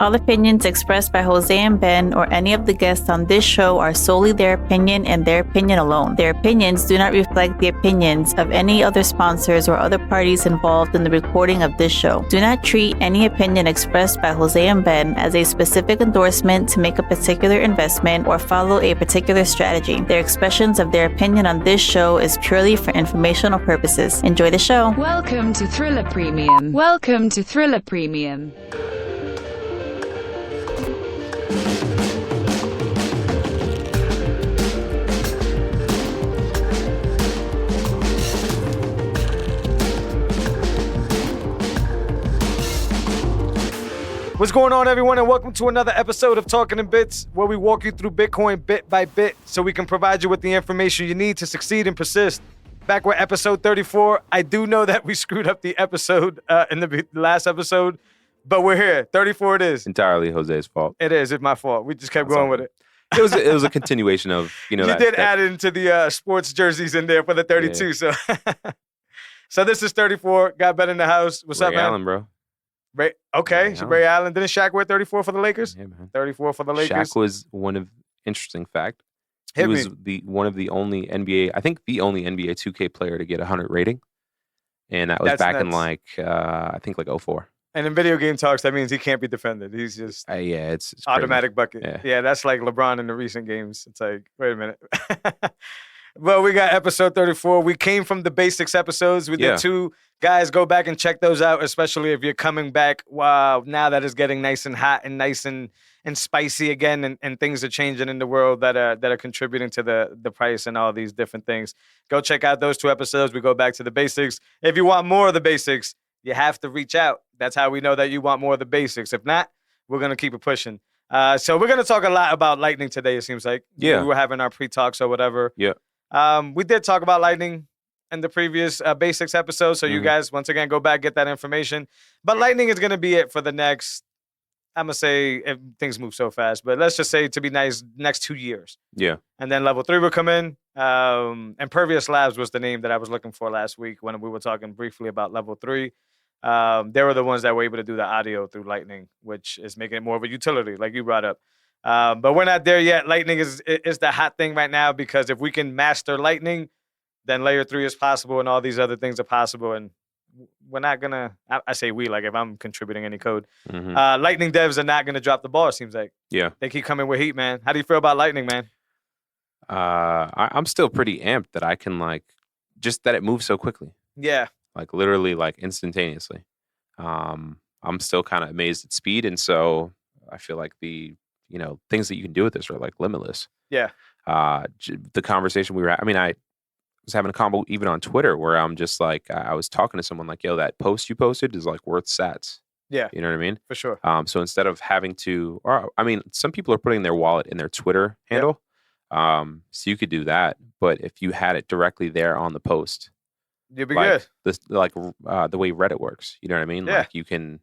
All opinions expressed by Jose and Ben or any of the guests on this show are solely their opinion and their opinion alone. Their opinions do not reflect the opinions of any other sponsors or other parties involved in the recording of this show. Do not treat any opinion expressed by Jose and Ben as a specific endorsement to make a particular investment or follow a particular strategy. Their expressions of their opinion on this show is purely for informational purposes. Enjoy the show. Welcome to Thriller Premium. Welcome to Thriller Premium. What's going on, everyone, and welcome to another episode of Talking in Bits, where we walk you through Bitcoin bit by bit so we can provide you with the information you need to succeed and persist. Back with episode 34. I do know that we screwed up the episode in the last episode, but we're here. 34 it is. Entirely Jose's fault. It is. It's my fault. We just kept going with it. It was a continuation of, You did add into the sports jerseys in there for the 32, Yeah. So this is 34. Got Ben in the house. What's up, Ray man? Allen, bro. Ray Allen. Allen. Didn't Shaq wear 34 for the Lakers? Yeah, man. 34 for the Lakers. Shaq was interesting fact. He Hit me. was one of the only NBA, I think the only NBA 2K player to get 100 rating. And that was That's back in nuts. I think 04. And in video game talks, that means he can't be defended. He's just Yeah, it's crazy. automatic bucket. Yeah. Yeah, that's like LeBron in the recent games. It's like, wait a minute. Well, we got episode 34. We came from the basics episodes. We Yeah. did two. Guys, go back and check those out, especially if you're coming back. Wow, now that it's getting nice and hot and nice and spicy again, and things are changing in the world that are contributing to the price and all these different things. Go check out those two episodes. We go back to the basics. If you want more of the basics, you have to reach out. That's how we know that you want more of the basics. If not, we're going to keep it pushing. So we're going to talk a lot about Lightning today, it seems like. Yeah. We were having our pre-talks or whatever. Yeah. We did talk about Lightning in the previous basics episode, so you Mhm. guys, once again, go back, get that information. But Lightning is going to be it for the next, I'm going to say, if things move so fast, but let's just say, to be nice, next 2 years. Yeah. And then level 3 will come in. Impervious Labs was the name that I was looking for last week when we were talking briefly about level 3. They were the ones that were able to do the audio through Lightning, which is making it more of a utility, like you brought up. But we're not there yet. Lightning is the hot thing right now, because if we can master Lightning, then layer 3 is possible and all these other things are possible. And we're not going to, I say we, like if I'm contributing any code. Mhm. Lightning devs are not going to drop the ball, it seems like. Yeah. They keep coming with heat, man. How do you feel about Lightning, man? I'm still pretty amped that I can just that it moves so quickly. Yeah. Literally instantaneously. I'm still kind of amazed at speed, and so I feel like the things that you can do with this are limitless. Yeah. The conversation we were I was having a combo even on Twitter where I'm just I was talking to someone yo, that post you posted is worth sats. Yeah. You know what I mean? For sure. So instead of having to, some people are putting their wallet in their Twitter handle. So you could do that, but if you had it directly there on the post, You'll be good. the way Reddit works, you know what I mean? Yeah. You can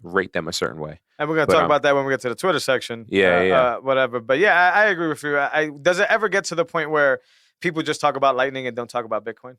rate them a certain way. And we're going to But, talk about that when we get to the Twitter section. Yeah. Whatever. But yeah, I agree with you. Does it ever get to the point where people just talk about Lightning and don't talk about Bitcoin?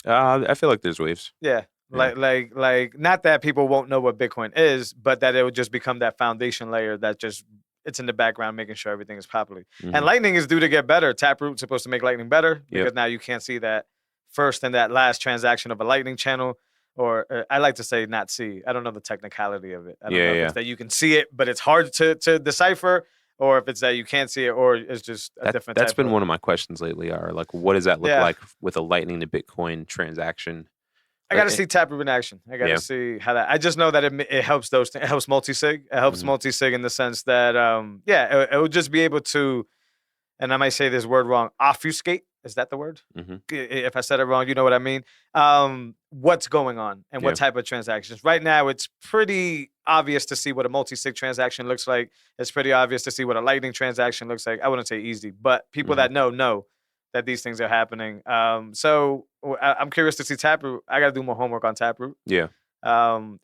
I feel like there's waves. Yeah. Yeah. Like not that people won't know what Bitcoin is, but that it would just become that foundation layer that just, it's in the background making sure everything is properly. Mhm. And Lightning is due to get better. Taproot's supposed to make Lightning better, because now you can't see that first and that last transaction of a Lightning channel. Or I like to say not see. I don't know the technicality of it. I don't know if it's that you can see it, but it's hard to decipher, or if it's that you can't see it, or it's just a different That's type been of, one of my questions lately are what does that look Yeah. like with a Lightning to Bitcoin transaction? I got to see Taproot in action. I got to Yeah. see how that. I just know that it helps those things. It helps multi-sig. It helps Mhm. multi-sig in the sense that, it would just be able to, and I might say this word wrong, obfuscate. Is that the word? Mhm. If I said it wrong, you know what I mean. What's going on and what Yeah. type of transactions. Right now, it's pretty obvious to see what a multi-sig transaction looks like. It's pretty obvious to see what a Lightning transaction looks like. I wouldn't say easy, but people Mhm. that know that these things are happening. So I'm curious to see Taproot. I got to do more homework on Taproot. Yeah.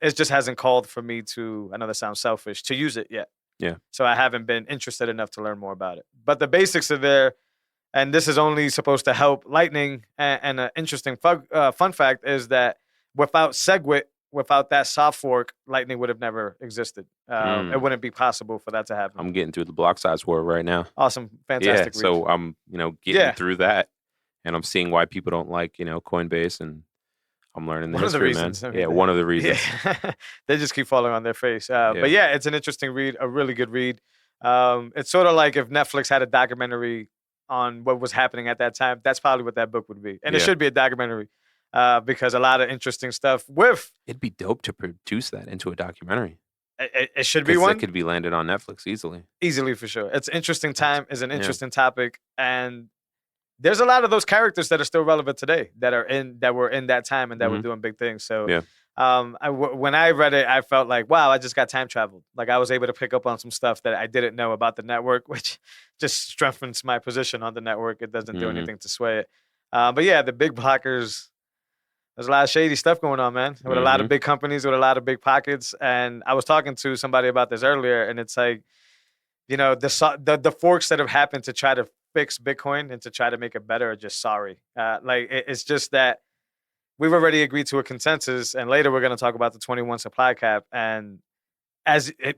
It just hasn't called for me to, I know that sounds selfish, to use it yet. Yeah. So I haven't been interested enough to learn more about it. But the basics are there. And this is only supposed to help Lightning. And an interesting fun fact is that without SegWit, without that soft fork, Lightning would have never existed. It wouldn't be possible for that to happen. I'm getting through the block size war right now. Awesome. Fantastic. Yeah, so I'm, getting Yeah. through that, and I'm seeing why people don't like, Coinbase, and I'm learning the One of the history, reasons, man. I mean, One of the reasons. Yeah. They just keep falling on their face. But yeah, it's an interesting read, a really good read. It's sort of like if Netflix had a documentary on what was happening at that time. That's probably what that book would be. And it Yeah. should be a documentary because a lot of interesting stuff with It'd be dope to produce that into a documentary. it should be 'Cause one. that could be landed on Netflix easily. Easily, for sure. It's an interesting time, is an interesting topic, and there's a lot of those characters that are still relevant today that were in that time and that were doing big things. So Yeah. when I read it, I felt like, wow, I just got time traveled. Like I was able to pick up on some stuff that I didn't know about the network, which just strengthens my position on the network. It doesn't do anything to sway it. But yeah, the big blockers, there's a lot of shady stuff going on, man, with a lot of big companies, with a lot of big pockets. And I was talking to somebody about this earlier, and it's like, the forks that have happened to try to fix Bitcoin and to try to make it better are just sorry. It's just that we've already agreed to a consensus, and later we're going to talk about the 21 supply cap. And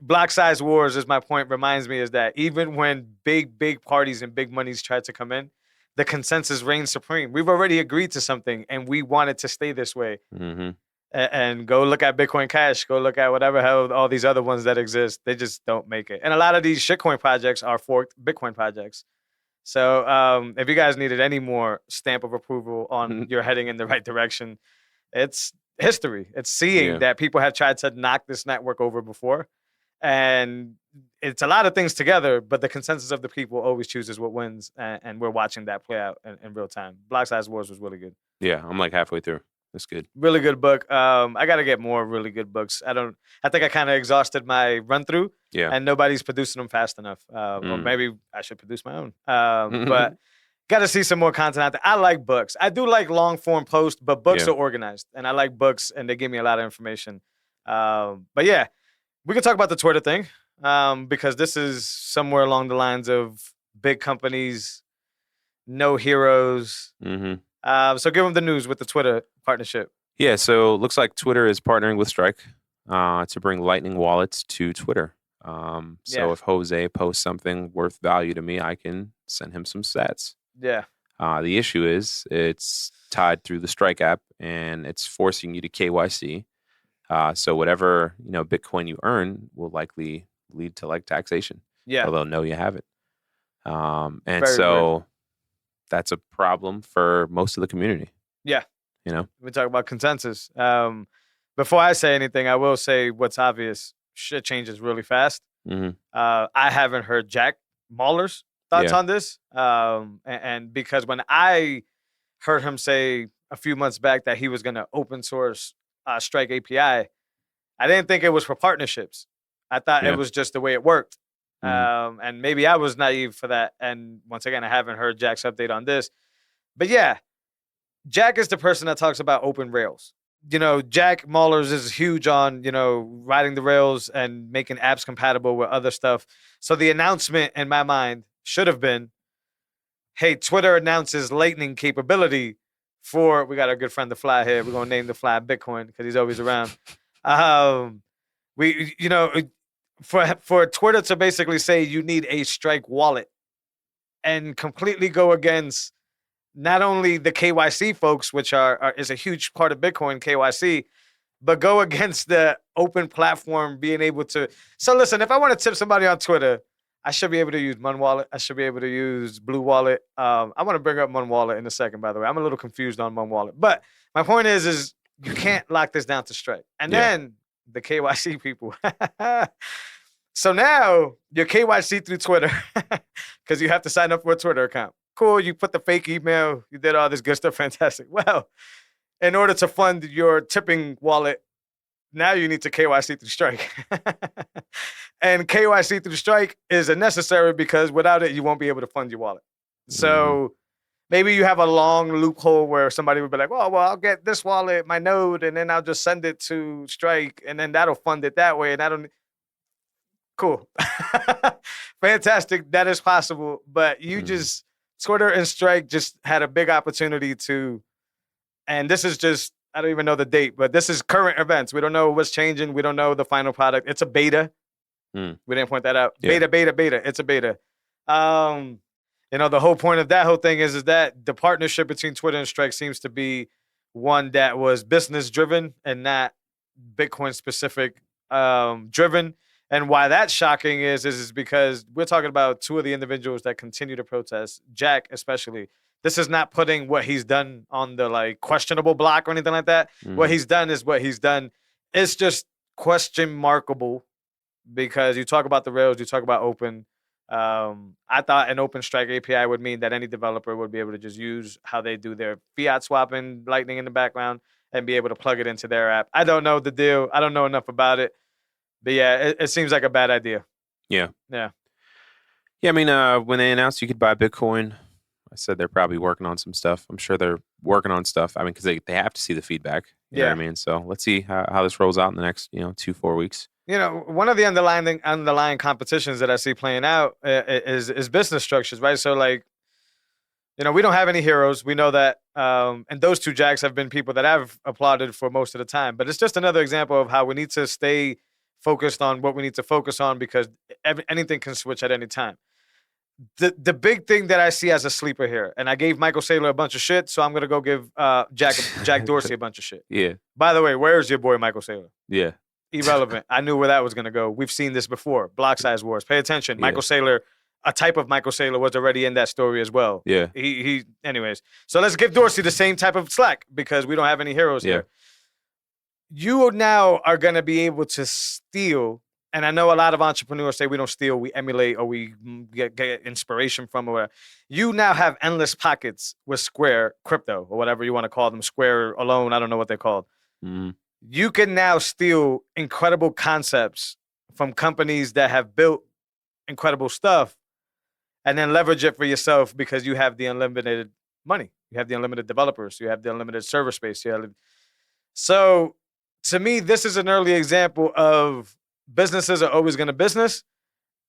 block size wars, is my point, reminds me is that even when big parties and big monies try to come in, the consensus reigns supreme. We've already agreed to something, and we want it to stay this way. Mm-hmm. And go look at Bitcoin Cash, go look at whatever hell all these other ones that exist. They just don't make it. And a lot of these shitcoin projects are forked Bitcoin projects. So if you guys needed any more stamp of approval on you're heading in the right direction, it's history. It's seeing that people have tried to knock this network over before. And it's a lot of things together, but the consensus of the people always chooses what wins. And we're watching that play out in real time. Block Size Wars was really good. Yeah, I'm like halfway through. That's good. Really good book. I got to get more really good books. I think I kind of exhausted my run through. Yeah. And nobody's producing them fast enough. Or maybe I should produce my own. But got to see some more content out there. I like books. I do like long form posts, but books are organized. And I like books, and they give me a lot of information. But yeah, we can talk about the Twitter thing because this is somewhere along the lines of big companies, no heroes. Mm-hmm. So give them the news with the Twitter partnership. Yeah, so looks like Twitter is partnering with Strike to bring Lightning wallets to Twitter. So if Jose posts something worth value to me, I can send him some sats. Yeah. The issue is it's tied through the Strike app, and it's forcing you to KYC. So whatever Bitcoin you earn will likely lead to like taxation. Yeah. Although no, you haven't. And Very so weird. that's a problem for most of the community. Yeah. We talk about consensus. Before I say anything, I will say what's obvious. Shit changes really fast. Mm-hmm. I haven't heard Jack Mallers' thoughts on this. And because when I heard him say a few months back that he was going to open source Strike API, I didn't think it was for partnerships. I thought it was just the way it worked. And maybe I was naive for that. And once again, I haven't heard Jack's update on this. But yeah, Jack is the person that talks about open rails. Jack Mallers is huge on, riding the rails and making apps compatible with other stuff. So the announcement in my mind should have been, hey, Twitter announces Lightning capability for, we got our good friend The Fly here. We're going to name The Fly Bitcoin because he's always around. For Twitter to basically say you need a Strike wallet and completely go against not only the KYC folks, which is a huge part of Bitcoin, KYC, but go against the open platform being able to. So listen, if I want to tip somebody on Twitter, I should be able to use Mun Wallet. I should be able to use Blue Wallet. I want to bring up Mun Wallet in a second, by the way. I'm a little confused on Mun Wallet. But my point is you can't lock this down to Strike. And then the KYC people. So now your KYC through Twitter, because you have to sign up for a Twitter account. Cool, you put the fake email, you did all this good stuff, fantastic. Well, in order to fund your tipping wallet, now you need to KYC through Strike. And KYC through Strike is necessary because without it, you won't be able to fund your wallet. So maybe you have a long loophole where somebody would be like, well, I'll get this wallet, my node, and then I'll just send it to Strike, and then that'll fund it that way. And I don't... Cool. Fantastic. That is possible. But you just... Twitter and Strike just had a big opportunity to, and this is just I don't even know the date, but this is current events. We don't know what's changing. We don't know the final product. It's a beta. Mm. We didn't point that out. Yeah. Beta. It's a beta. The whole point of that whole thing is that the partnership between Twitter and Strike seems to be one that was business driven and not Bitcoin specific driven. And why that's shocking is because we're talking about two of the individuals that continue to protest, Jack especially. This is not putting what he's done on the questionable block or anything like that. Mm. What he's done is what he's done. It's just question markable because you talk about the rails, you talk about open. I thought an open Strike API would mean that any developer would be able to just use how they do their fiat swapping, Lightning in the background, and be able to plug it into their app. I don't know the deal. I don't know enough about it. But yeah, it seems like a bad idea. Yeah. Yeah. Yeah, I mean, when they announced you could buy Bitcoin, I said they're probably working on some stuff. I'm sure they're working on stuff. I mean, because they have to see the feedback. You know what I mean? So let's see how this rolls out in the next, 2-4 weeks. One of the underlying competitions that I see playing out is business structures, right? So we don't have any heroes. We know that. And those two Jacks have been people that I've applauded for most of the time. But it's just another example of how we need to stay focused on what we need to focus on because anything can switch at any time. The big thing that I see as a sleeper here, and I gave Michael Saylor a bunch of shit, so I'm going to go give Jack Dorsey a bunch of shit. Yeah. By the way, where's your boy Michael Saylor? Yeah. Irrelevant. I knew where that was going to go. We've seen this before. Block size wars. Pay attention. Yeah. Michael Saylor, a type of Michael Saylor was already in that story as well. Yeah. Anyways. So let's give Dorsey the same type of slack because we don't have any heroes here. You now are going to be able to steal, and I know a lot of entrepreneurs say we don't steal, we emulate, or we get inspiration from, or whatever. You now have endless pockets with Square crypto, or whatever you want to call them, Square alone, I don't know what they're called. Mm-hmm. You can now steal incredible concepts from companies that have built incredible stuff and then leverage it for yourself because you have the unlimited money. You have the unlimited developers. You have the unlimited server space. So to me, this is an early example of businesses are always going to business,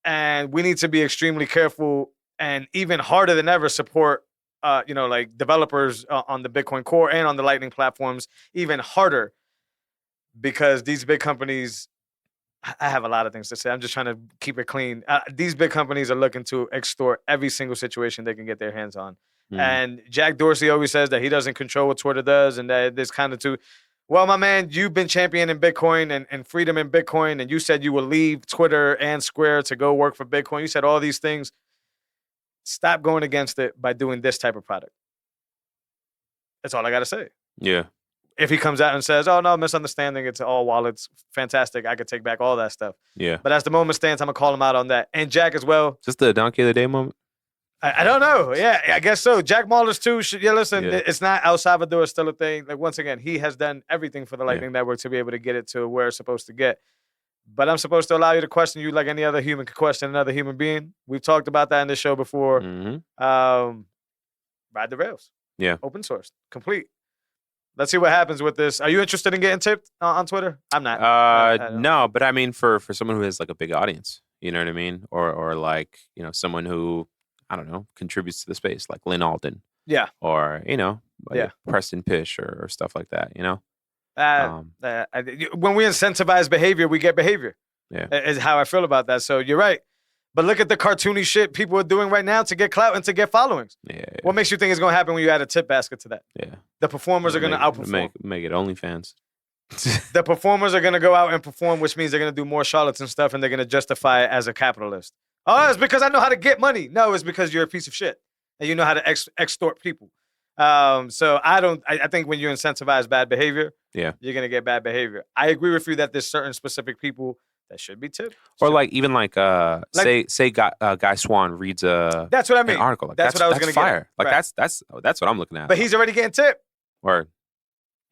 and we need to be extremely careful and even harder than ever support, developers on the Bitcoin Core and on the Lightning platforms even harder because these big companies, I have a lot of things to say. I'm just trying to keep it clean. These big companies are looking to extort every single situation they can get their hands on. Mm. And Jack Dorsey always says that he doesn't control what Twitter does and that there's kind of two. Well, my man, you've been championing Bitcoin and freedom in Bitcoin, and you said you will leave Twitter and Square to go work for Bitcoin. You said all these things. Stop going against it by doing this type of product. That's all I got to say. Yeah. If he comes out and says, oh, no, misunderstanding, it's all wallets, fantastic, I could take back all that stuff. Yeah. But as the moment stands, I'm going to call him out on that. And Jack as well. Is this the Donkey of the Day moment? I don't know. Yeah, I guess so. Jack Mallers too. Listen, it's not El Salvador is still a thing. Once again, he has done everything for the Lightning Network to be able to get it to where it's supposed to get. But I'm supposed to allow you to question you like any other human could question another human being. We've talked about that in this show before. Mm-hmm. Ride the rails. Yeah. Open source. Complete. Let's see what happens with this. Are you interested in getting tipped on Twitter? I'm not. No, but I mean, for someone who has a big audience, you know what I mean? Or someone who, I don't know, contributes to the space, like Lynn Alden. Yeah. Or, Preston Pish or stuff like that, when we incentivize behavior, we get behavior. Yeah. Is how I feel about that. So you're right. But look at the cartoony shit people are doing right now to get clout and to get followings. Yeah. What makes you think is going to happen when you add a tip basket to that? Yeah. The performers are going to outperform. Make it OnlyFans. The performers are going to go out and perform, which means they're going to do more charlatan stuff and they're going to justify it as a capitalist. Oh, it's because I know how to get money. No, it's because you're a piece of shit and you know how to extort people. So I think when you incentivize bad behavior, you're going to get bad behavior. I agree with you that there's certain specific people that should be tipped. Or say Guy Swan reads that's what I mean. An article. That's what I was going to get. Fire. That's what I'm looking at. But he's already getting tipped. Or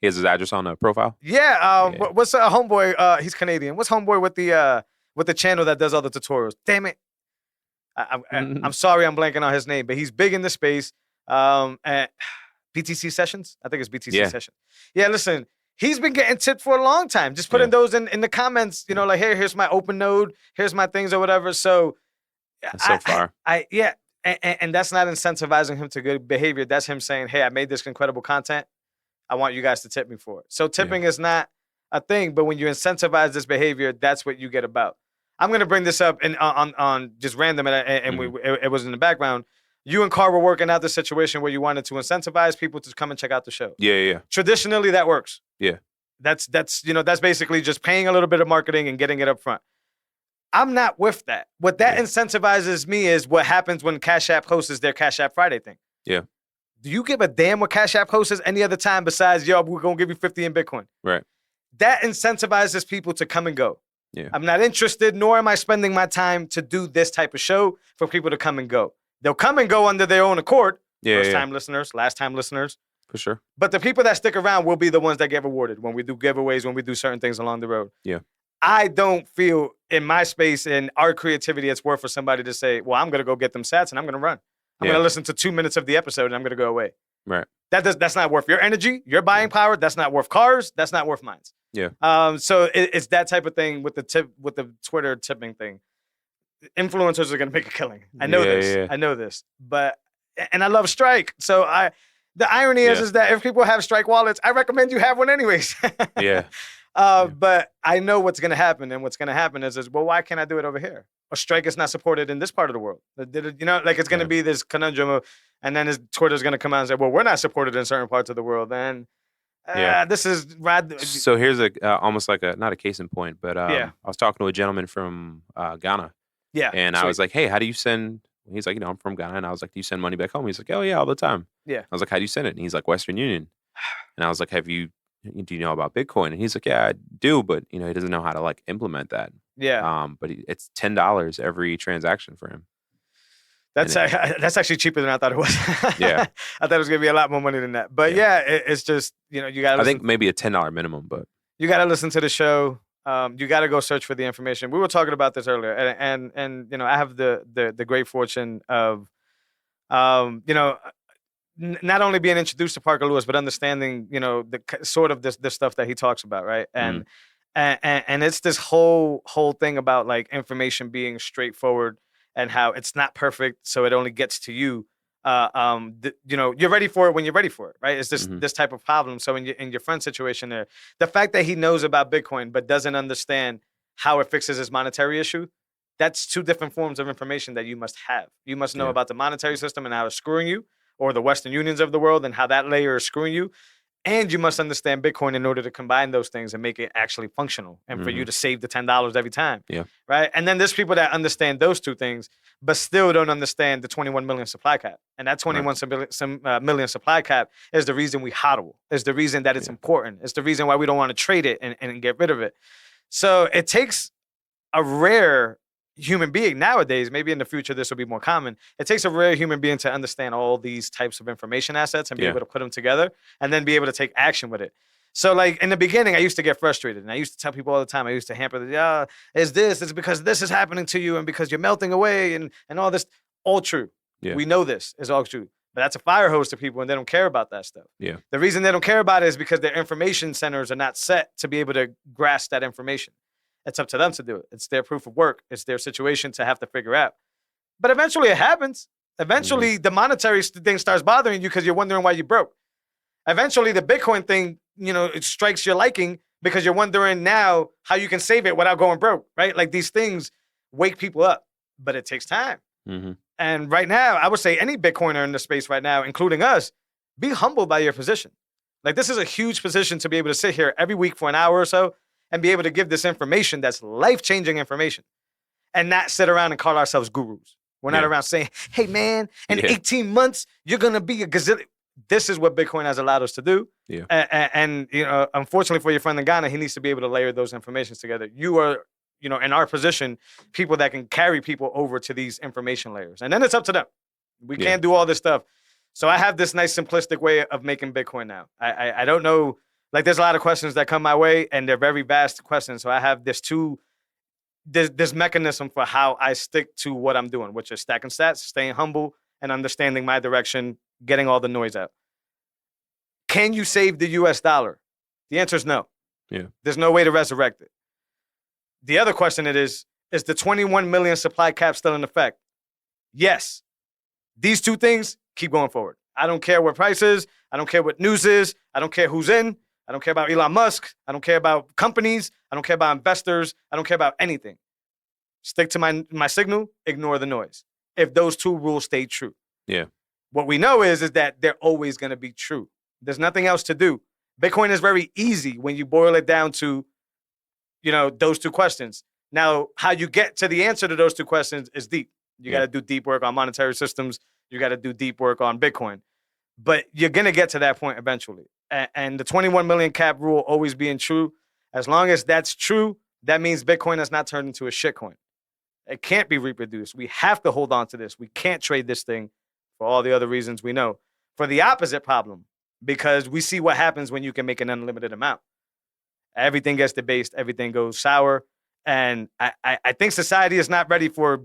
he has his address on the profile. Yeah. What's homeboy? He's Canadian. What's homeboy with the channel that does all the tutorials? Damn it. I'm sorry, I'm blanking on his name, but he's big in the space. At BTC Sessions, I think it's BTC Sessions. Yeah, listen, he's been getting tipped for a long time. Just putting those in the comments, like, hey, here's my open node, here's my things or whatever. So, far, and that's not incentivizing him to good behavior. That's him saying, hey, I made this incredible content. I want you guys to tip me for it. So tipping is not a thing, but when you incentivize this behavior, that's what you get about. I'm going to bring this up on just random, and it was in the background. You and Carr were working out the situation where you wanted to incentivize people to come and check out the show. Yeah. Traditionally, that works. Yeah. That's basically just paying a little bit of marketing and getting it up front. I'm not with that. What that incentivizes me is what happens when Cash App hosts their Cash App Friday thing. Yeah. Do you give a damn what Cash App hosts any other time besides, yo, we're going to give you 50 in Bitcoin? Right. That incentivizes people to come and go. Yeah. I'm not interested, nor am I spending my time to do this type of show for people to come and go. They'll come and go under their own accord. First-time listeners, last-time listeners. For sure. But the people that stick around will be the ones that get rewarded when we do giveaways, when we do certain things along the road. Yeah. I don't feel in my space and our creativity it's worth for somebody to say, well, I'm going to go get them sats and I'm going to run. I'm going to listen to 2 minutes of the episode and I'm going to go away. Right. That's not worth your energy, your buying power. That's not worth cars. That's not worth mine. Yeah. So it's that type of thing with the Twitter tipping thing. Influencers are going to make a killing. I know this. Yeah. I know this. And I love Strike. So the irony is that if people have Strike wallets, I recommend you have one anyways. Yeah. But I know what's going to happen, and what's going to happen is, well, why can't I do it over here? Or Strike is not supported in this part of the world. It's going to be this conundrum and then Twitter's going to come out and say, well, we're not supported in certain parts of the world. Then this is So here's almost like not a case in point, but I was talking to a gentleman from Ghana. Yeah. And I was like, hey, how do you send? He's like, I'm from Ghana. And I was like, do you send money back home? He's like, oh, yeah, all the time. Yeah. I was like, how do you send it? And he's like, Western Union. And I was like, do you know about Bitcoin? And he's like, yeah, I do, but he doesn't know how to like implement that. Yeah. But it's $10 every transaction for him. That's actually cheaper than I thought it was. Yeah. I thought it was gonna be a lot more money than that. But it's just you got. I think maybe a $10 minimum, but you got to listen to the show. You got to go search for the information. We were talking about this earlier, and I have the great fortune of, not only being introduced to Parker Lewis, but understanding, the sort of this stuff that he talks about, right? And it's this whole thing about like information being straightforward and how it's not perfect, so it only gets to you. You're ready for it when you're ready for it, right? It's this type of problem. So in your friend's situation there, the fact that he knows about Bitcoin but doesn't understand how it fixes his monetary issue, that's two different forms of information that you must have. You must know about the monetary system and how it's screwing you, or the Western Unions of the world and how that layer is screwing you. And you must understand Bitcoin in order to combine those things and make it actually functional and for you to save the $10 every time. Yeah. Right. And then there's people that understand those two things, but still don't understand the 21 million supply cap. And that 21 million supply cap is the reason we hodl, is the reason that it's important. It's the reason why we don't want to trade it and get rid of it. So it takes a rare human being nowadays, maybe in the future this will be more common, it takes a rare human being to understand all these types of information assets and be able to put them together and then be able to take action with it. So like in the beginning, I used to get frustrated and I used to tell people all the time, I used to hamper it's because this is happening to you and because you're melting away and all this, all true. Yeah. We know this is all true. But that's a fire hose to people and they don't care about that stuff. Yeah. The reason they don't care about it is because their information centers are not set to be able to grasp that information. It's up to them to do it. It's their proof of work. It's their situation to have to figure out. But eventually it happens. Eventually the monetary thing starts bothering you because you're wondering why you broke. Eventually the Bitcoin thing, it strikes your liking because you're wondering now how you can save it without going broke, right? Like these things wake people up, but it takes time. Mm-hmm. And right now, I would say any Bitcoiner in the space right now, including us, be humbled by your position. Like this is a huge position to be able to sit here every week for an hour or so and be able to give this information that's life-changing information and not sit around and call ourselves gurus. We're not around saying, hey, man, in 18 months, you're going to be a gazillion. This is what Bitcoin has allowed us to do. Yeah. And unfortunately for your friend in Ghana, he needs to be able to layer those informations together. You are, in our position, people that can carry people over to these information layers. And then it's up to them. We can't do all this stuff. So I have this nice simplistic way of making Bitcoin now. I don't know. Like there's a lot of questions that come my way and they're very vast questions. So I have this mechanism for how I stick to what I'm doing, which is stacking stats, staying humble and understanding my direction, getting all the noise out. Can you save the US dollar? The answer is no. Yeah. There's no way to resurrect it. The other question is the 21 million supply cap still in effect? Yes. These two things, keep going forward. I don't care what price is. I don't care what news is. I don't care who's in. I don't care about Elon Musk. I don't care about companies. I don't care about investors. I don't care about anything. Stick to my signal, ignore the noise. If those two rules stay true. Yeah. What we know is that they're always going to be true. There's nothing else to do. Bitcoin is very easy when you boil it down to, those two questions. Now, how you get to the answer to those two questions is deep. You got to do deep work on monetary systems. You got to do deep work on Bitcoin. But you're going to get to that point eventually. And the 21 million cap rule always being true, as long as that's true, that means Bitcoin has not turned into a shitcoin. It can't be reproduced. We have to hold on to this. We can't trade this thing for all the other reasons we know. For the opposite problem, because we see what happens when you can make an unlimited amount. Everything gets debased. Everything goes sour. And I think society is not ready for,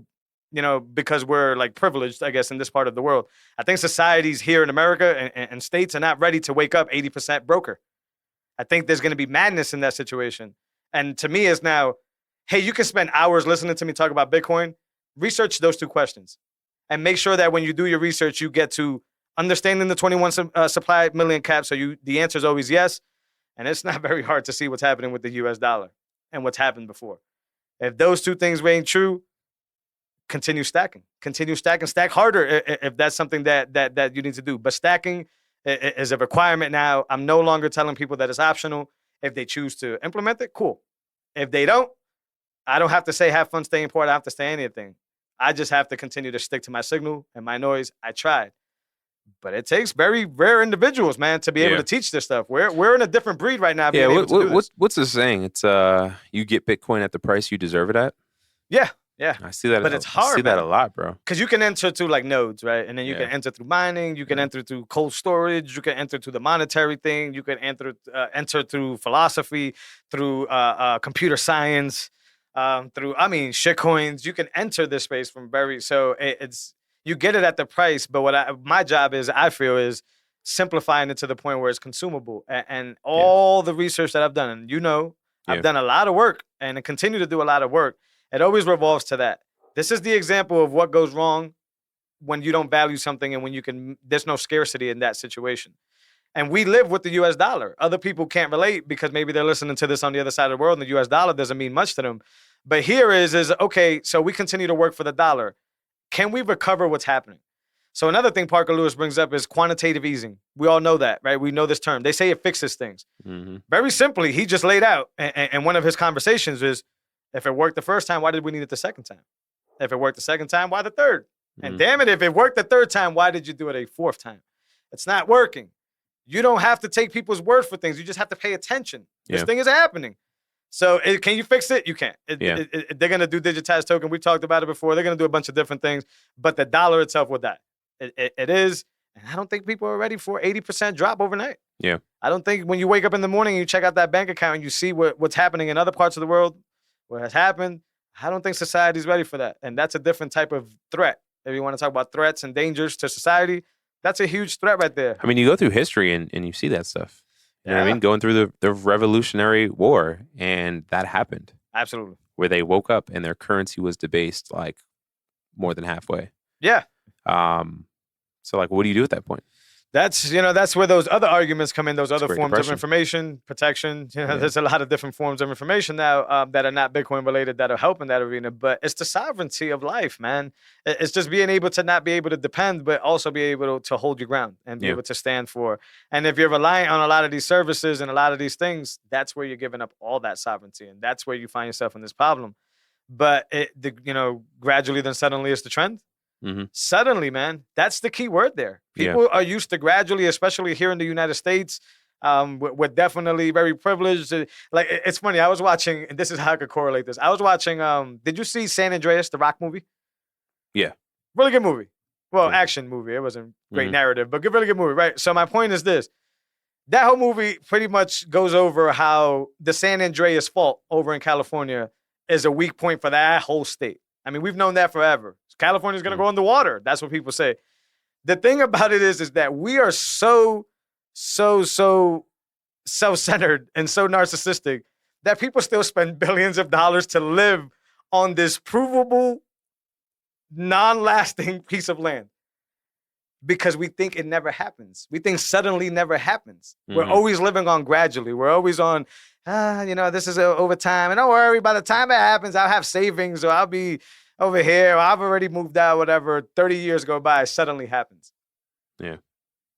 because we're like privileged, I guess, in this part of the world. I think societies here in America and states are not ready to wake up 80% broker. I think there's going to be madness in that situation. And to me, it's now, hey, you can spend hours listening to me talk about Bitcoin. Research those two questions and make sure that when you do your research, you get to understanding the 21 supply million cap. So the answer is always yes. And it's not very hard to see what's happening with the US dollar and what's happened before. If those two things reign true, continue stacking, stack harder if that's something that you need to do. But stacking is a requirement now. I'm no longer telling people that it's optional. If they choose to implement it, cool. If they don't, I don't have to say have fun staying poor. I don't have to say anything. I just have to continue to stick to my signal and my noise. I tried. But it takes very rare individuals, man, to be able to teach this stuff. We're in a different breed right now. Yeah, what's the saying? It's you get Bitcoin at the price you deserve it at. Yeah. I see that, but it's hard. I see that a lot, bro. Because you can enter through like nodes, right? And then you can enter through mining. You can enter through cold storage. You can enter through the monetary thing. You can enter through philosophy, through computer science, through shitcoins. You can enter this space from it's. You get it at the price, but my job is, I feel, is simplifying it to the point where it's consumable. And all the research that I've done, and I've done a lot of work and I continue to do a lot of work. It always revolves to that. This is the example of what goes wrong when you don't value something and when there's no scarcity in that situation. And we live with the US dollar. Other people can't relate because maybe they're listening to this on the other side of the world and the US dollar doesn't mean much to them. But here is okay, so we continue to work for the dollar. Can we recover what's happening? So another thing Parker Lewis brings up is quantitative easing. We all know that, right? We know this term. They say it fixes things. Mm-hmm. Very simply, he just laid out, and one of his conversations is, if it worked the first time, why did we need it the second time? If it worked the second time, why the third? Mm-hmm. And damn it, if it worked the third time, why did you do it a fourth time? It's not working. You don't have to take people's word for things. You just have to pay attention. This thing is happening. So can you fix it? You can't. They're going to do digitized token. We talked about it before. They're going to do a bunch of different things. But the dollar itself will die. It is. And I don't think people are ready for 80% drop overnight. Yeah. I don't think when you wake up in the morning and you check out that bank account and you see what's happening in other parts of the world, what has happened, I don't think society's ready for that. And that's a different type of threat. If you want to talk about threats and dangers to society, that's a huge threat right there. I mean, you go through history and you see that stuff. You know what I mean? Going through the Revolutionary War, and that happened. Absolutely. Where they woke up and their currency was debased like more than halfway. Yeah. So like, what do you do at that point? That's where those other arguments come in, those other forms of information, protection. There's a lot of different forms of information now that are not Bitcoin related that are helping that arena. But it's the sovereignty of life, man. It's just being able to not be able to depend, but also be able to hold your ground and be able to stand for. And if you're relying on a lot of these services and a lot of these things, that's where you're giving up all that sovereignty. And that's where you find yourself in this problem. But gradually then suddenly it's the trend. Mm-hmm. Suddenly, man, that's the key word there. People are used to gradually, especially here in the United States. We're definitely very privileged. Like, it's funny. I was watching, and this is how I could correlate this. I was watching, did you see San Andreas, the Rock movie? Yeah. Really good movie. Well, action movie. It wasn't great narrative, but really good movie, right? So my point is this. That whole movie pretty much goes over how the San Andreas fault over in California is a weak point for that whole state. I mean, we've known that forever. California's going to go underwater. That's what people say. The thing about it is that we are so self-centered and so narcissistic that people still spend billions of dollars to live on this provable, non-lasting piece of land. because we think it never happens. We think suddenly never happens. We're Mhm. always living on gradually. We're always on, this is over time. And don't worry, by the time it happens, I'll have savings or I'll be over here or I've already moved out, whatever. 30 years go by, it suddenly happens. Yeah.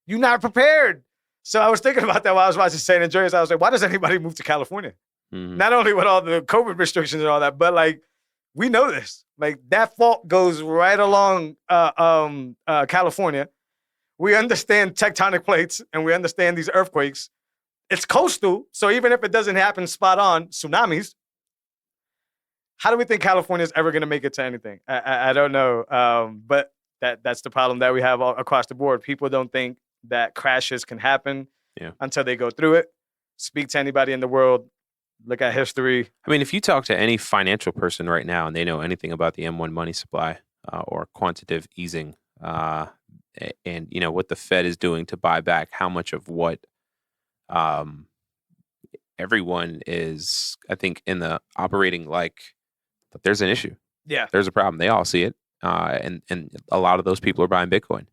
You're not prepared. So I was thinking about that while I was watching San Andreas. I was like, why does anybody move to California? Mhm. Not only with all the COVID restrictions and all that, but like, we know this. Like that fault goes right along California. We understand tectonic plates and we understand these earthquakes. It's coastal, so even if it doesn't happen spot on, tsunamis. How do we think California is ever going to make it to anything? I don't know, but that's the problem that we have all across the board. People don't think that crashes can happen until they go through it. Speak to anybody in the world. Look at history. I mean, if you talk to any financial person right now and they know anything about the M1 money supply or quantitative easing and, what the Fed is doing to buy back how much of what everyone is, I think, in the operating like that there's an issue. Yeah. There's a problem. They all see it. And a lot of those people are buying Bitcoin.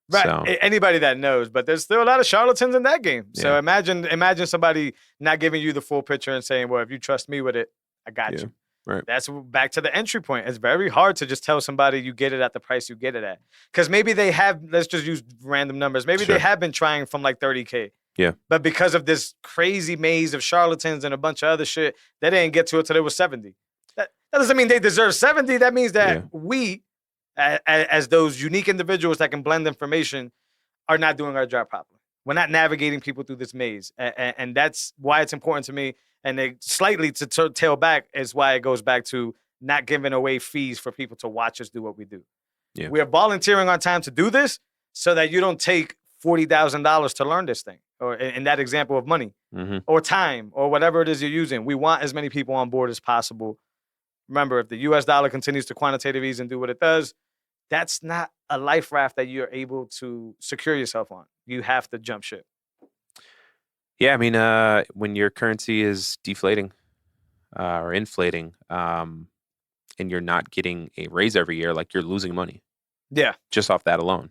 Right. So, anybody that knows, but there's still a lot of charlatans in that game. So Yeah. imagine somebody not giving you the full picture and saying, well, if you trust me with it, I got Yeah, you. right. That's back to the entry point. It's very hard to just tell somebody you get it at the price you get it at. Because maybe they have, let's just use random numbers. Maybe Sure. they have been trying from like 30K. Yeah. But because of this crazy maze of charlatans and a bunch of other shit, they didn't get to it till it was 70. That doesn't mean they deserve 70. That means that we, as those unique individuals that can blend information, are not doing our job properly. We're not navigating people through this maze. And that's why it's important to me. And they slightly to tail back is why it goes back to not giving away fees for people to watch us do what we do. Yeah. We are volunteering our time to do this so that you don't take $40,000 to learn this thing, or in that example of money, Mhm. or time, or whatever it is you're using. We want as many people on board as possible. Remember, if the US dollar continues to quantitative ease and do what it does, that's not a life raft that you're able to secure yourself on. You have to jump ship. Yeah, I mean, when your currency is deflating or inflating, and you're not getting a raise every year, like you're losing money Yeah, just off that alone.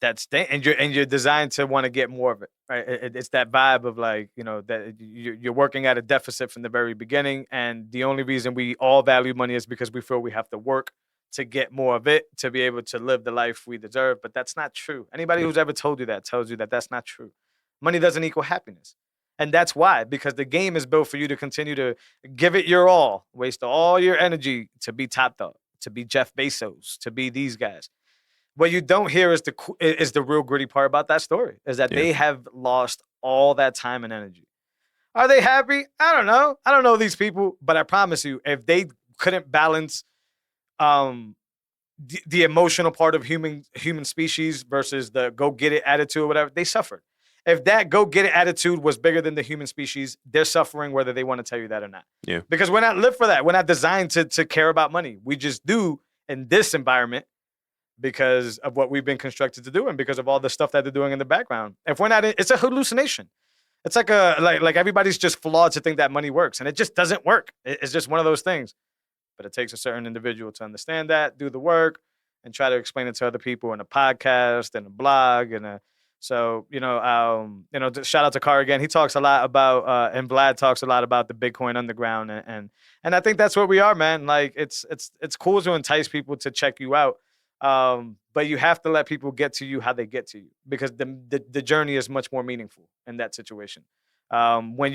and you're designed to want to get more of it, right? It's that vibe of like, that you're working at a deficit from the very beginning, and the only reason we all value money is because we feel we have to work to get more of it to be able to live the life we deserve. But that's not true. Anybody who's ever told you that tells you that that's not true. Money doesn't equal happiness. And that's why, because the game is built for you to continue to give it your all, waste all your energy to be top dog, to be Jeff Bezos, to be these guys. What you don't hear is the real gritty part about that story, is that they have lost all that time and energy. Are they happy? I don't know. I don't know these people, but I promise you, if they couldn't balance the emotional part of human species versus the go get it attitude or whatever, they suffered. If that go get it attitude was bigger than the human species, they're suffering whether they want to tell you that or not. Yeah. Because we're not live for that. We're not designed to care about money. We just do in this environment because of what we've been constructed to do and because of all the stuff that they're doing in the background. If we're not, it's a hallucination. It's like everybody's just flawed to think that money works, and it just doesn't work. It's just one of those things. But it takes a certain individual to understand that, do the work, and try to explain it to other people in a podcast and a blog and shout out to Carr again. He talks a lot about and Vlad talks a lot about the Bitcoin underground and I think that's what we are, man. Like it's cool to entice people to check you out. But you have to let people get to you how they get to you, because the journey is much more meaningful in that situation. When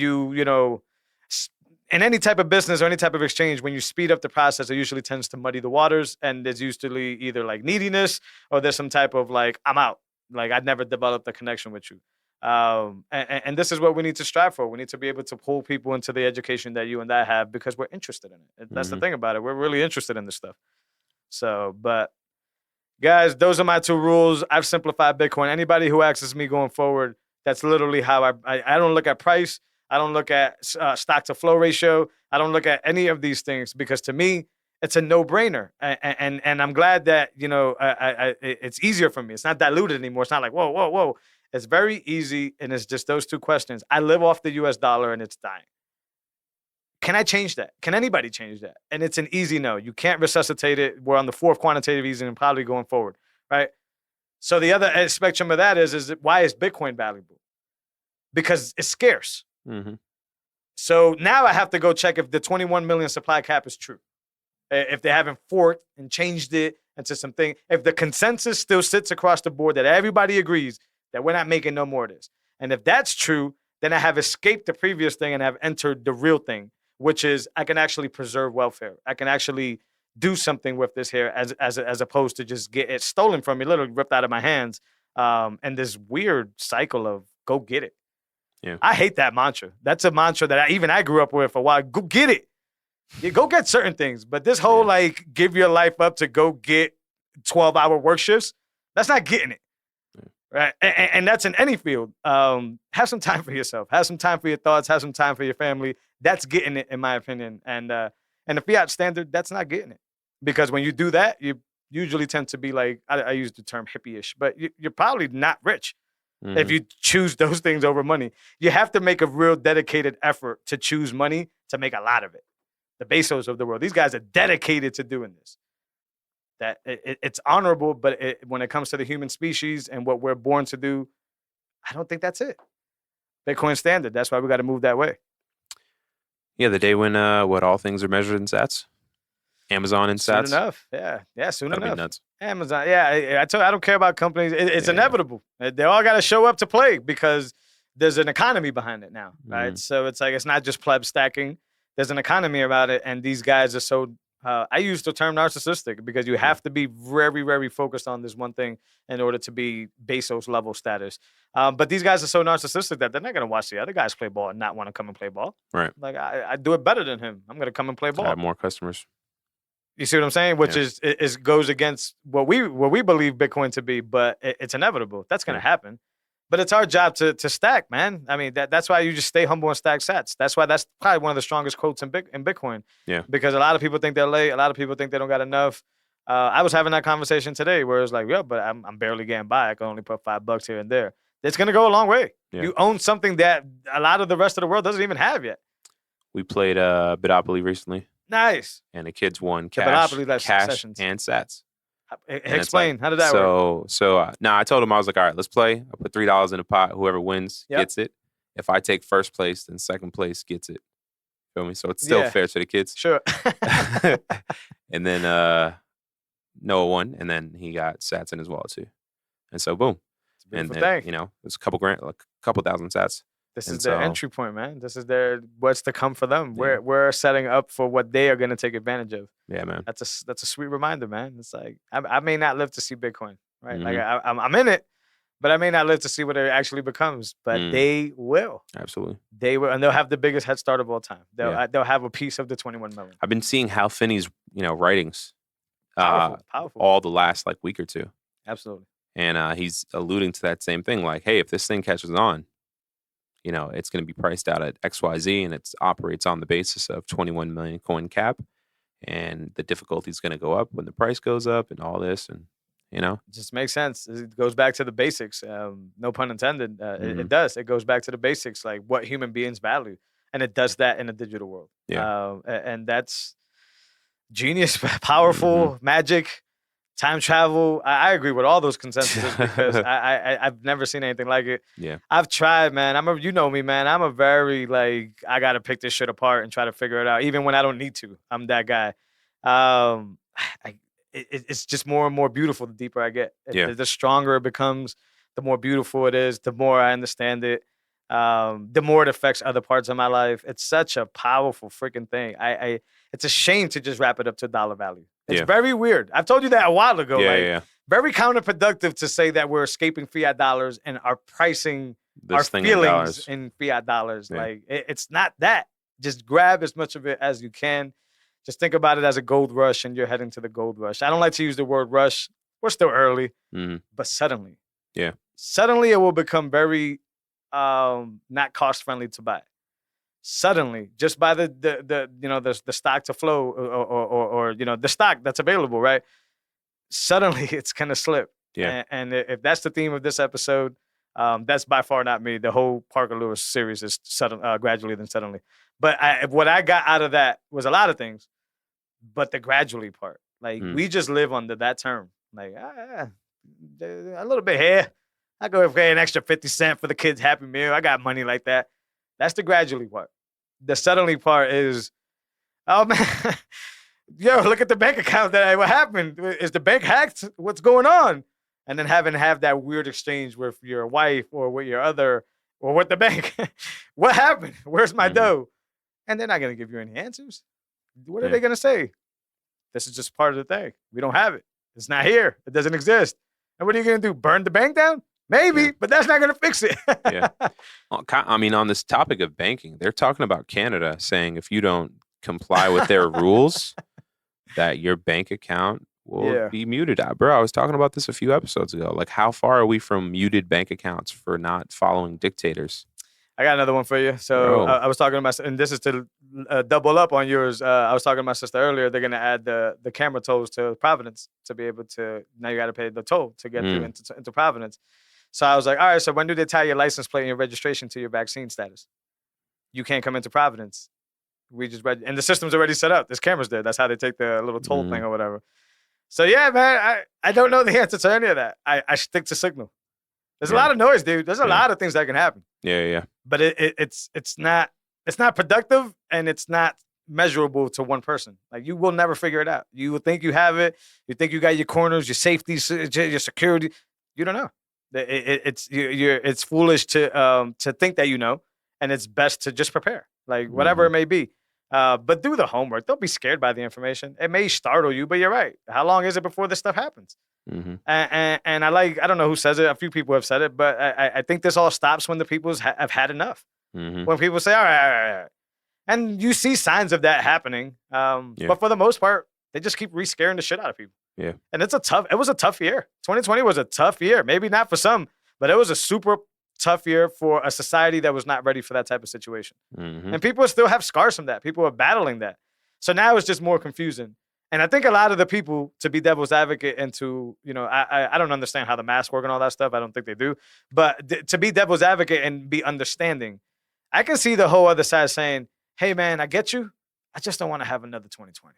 in any type of business or any type of exchange, when you speed up the process, it usually tends to muddy the waters, and there's usually either like neediness or there's some type of like, I'm out. Like I'd never developed a connection with you. And this is what we need to strive for. We need to be able to pull people into the education that you and I have because we're interested in it. That's the thing about it. We're really interested in this stuff. So, but guys, those are my 2 rules. I've simplified Bitcoin. Anybody who asks me going forward, that's literally how I don't look at price. I don't look at stock to flow ratio. I don't look at any of these things because to me, it's a no-brainer. And I'm glad that, it's easier for me. It's not diluted anymore. It's not like, whoa. It's very easy, and it's just those 2 questions. I live off the US dollar, and it's dying. Can I change that? Can anybody change that? And it's an easy no. You can't resuscitate it. We're on the 4th quantitative easing and probably going forward, right? So the other spectrum of that is why is Bitcoin valuable? Because it's scarce. Mm-hmm. So now I have to go check if the 21 million supply cap is true. If they haven't forked and changed it into something, if the consensus still sits across the board that everybody agrees that we're not making no more of this. And if that's true, then I have escaped the previous thing and have entered the real thing, which is I can actually preserve welfare. I can actually do something with this here as opposed to just get it stolen from me, literally ripped out of my hands. And this weird cycle of go get it. Yeah. I hate that mantra. That's a mantra that I grew up with for a while. Go get it. You go get certain things. But this whole like give your life up to go get 12-hour work shifts, that's not getting it. Right. And that's in any field. Have some time for yourself. Have some time for your thoughts. Have some time for your family. That's getting it, in my opinion. And the fiat standard, that's not getting it. Because when you do that, you usually tend to be like, I use the term hippie-ish, but you're probably not rich. Mm-hmm. If you choose those things over money. You have to make a real dedicated effort to choose money to make a lot of it. The Bezos of the world. These guys are dedicated to doing this. That it's honorable, but when it comes to the human species and what we're born to do, I don't think that's it. Bitcoin standard. That's why we got to move that way. Yeah, the day when all things are measured in sats. Amazon in sats. Soon enough. Yeah, soon That'd enough. be nuts. Amazon. Yeah, I don't care about companies. It's inevitable. They all got to show up to play because there's an economy behind it now, right? Mm-hmm. So it's like it's not just pleb stacking. There's an economy about it, and these guys are so. I use the term narcissistic because you have to be very, very focused on this one thing in order to be Bezos level status. But these guys are so narcissistic that they're not going to watch the other guys play ball and not want to come and play ball. Right. Like I do it better than him. I'm going to come and play To ball. have more customers. You see what I'm saying? Which is goes against what we believe Bitcoin to be, but it's inevitable. That's going to happen. But it's our job to stack, man. I mean, that's why you just stay humble and stack sats. That's why that's probably one of the strongest quotes in Bitcoin. Yeah. Because a lot of people think they're late. A lot of people think they don't got enough. I was having that conversation today where it's like, yeah, but I'm barely getting by. I can only put $5 here and there. It's going to go a long way. Yeah. You own something that a lot of the rest of the world doesn't even have yet. We played Bitopoly recently. Nice. And the kids won The cash, Bitopoly sessions. And sats. Explain. How did that work? So I told him, I was like, all right, let's play. I'll put $3 in the pot. Whoever wins gets it. If I take first place, then second place gets it. Feel me? So it's still fair to the kids. Sure. And then Noah won, and then he got sats in his wallet too. And so boom. It's a beautiful And then, thing. it's a couple thousand sats. This And is their so- entry point, man. This is what's to come for them. Yeah. We're setting up for what they are going to take advantage of. Yeah, man. That's a sweet reminder, man. It's like I may not live to see Bitcoin, right? Like Mm-hmm. I'm in it, but I may not live to see what it actually becomes. But they will. Absolutely. They will, and they'll have the biggest head start of all time. Yeah. They'll have a piece of the 21 million. I've been seeing Hal Finney's, writings Powerful. all the last week or two. Absolutely. And he's alluding to that same thing, like, hey, if this thing catches on, it's going to be priced out at XYZ, and it operates on the basis of 21 million coin cap, and the difficulty is going to go up when the price goes up, and all this, and It just makes sense. It goes back to the basics. No pun intended. It does. It goes back to the basics, like what human beings value, and it does that in a digital world. Yeah. And that's genius, powerful, magic. Time travel, I agree with all those consensuses because I've never seen anything like it. Yeah. I've tried, man. You know me, man. I'm a very I gotta pick this shit apart and try to figure it out, even when I don't need to. I'm that guy. It's just more and more beautiful the deeper I get. The stronger it becomes, the more beautiful it is. The more I understand it, the more it affects other parts of my life. It's such a powerful freaking thing. It's a shame to just wrap it up to dollar value. It's very weird. I've told you that a while ago. Very counterproductive to say that we're escaping fiat dollars and are pricing our feelings in fiat dollars. Yeah. It's not that. Just grab as much of it as you can. Just think about it as a gold rush, and you're heading to the gold rush. I don't like to use the word rush. We're still early, but suddenly, it will become very not cost friendly to buy. Suddenly, just by the stock to flow or the stock that's available, right? Suddenly, it's gonna slip. Yeah. And if that's the theme of this episode, that's by far not me. The whole Parker Lewis series is gradually then suddenly. But what I got out of that was a lot of things, but the gradually part, we just live under that term. a little bit here. I go pay an extra 50 cents for the kids' Happy Meal. I got money like that. That's the gradually part. The suddenly part is, oh man, yo, look at the bank account. What happened? Is the bank hacked? What's going on? And then have that weird exchange with your wife or with your other or with the bank. What happened? Where's my dough? And they're not gonna give you any answers. What are they gonna say? This is just part of the thing. We don't have it. It's not here. It doesn't exist. And what are you gonna do? Burn the bank down? Maybe, but that's not gonna fix it. Yeah. I mean, on this topic of banking, they're talking about Canada saying if you don't comply with their rules, that your bank account will be muted. Bro, I was talking about this a few episodes ago. Like, how far are we from muted bank accounts for not following dictators? I got another one for you. So I was talking to my, and this is to double up on yours. I was talking to my sister earlier. They're going to add the camera tolls to Providence to be able to, now you got to pay the toll to get through into Providence. So I was like, all right, so when do they tie your license plate and your registration to your vaccine status? You can't come into Providence. We just read, and the system's already set up. There's cameras there. That's how they take the little toll thing or whatever. So yeah, man, I don't know the answer to any of that. I stick to Signal. There's a lot of noise, dude. There's a lot of things that can happen. Yeah. But it's not productive and it's not measurable to one person. Like, you will never figure it out. You will think you have it. You think you got your corners, your safety, your security. You don't know. It's foolish to think that you know, and it's best to just prepare. Like, whatever it may be. But do the homework. Don't be scared by the information. It may startle you, but you're right. How long is it before this stuff happens? And I don't know who says it. A few people have said it, but I think this all stops when the people have had enough. When people say, all right. And you see signs of that happening. But for the most part, they just keep re-scaring the shit out of people. Yeah. And it was a tough year. 2020 was a tough year. Maybe not for some, but it was a super tough year for a society that was not ready for that type of situation. And people still have scars from that. People are battling that. So now it's just more confusing. And I think a lot of the people, to be devil's advocate and to, I don't understand how the masks work and all that stuff. I don't think they do. But to be devil's advocate and be understanding, I can see the whole other side saying, hey, man, I get you. I just don't want to have another 2020.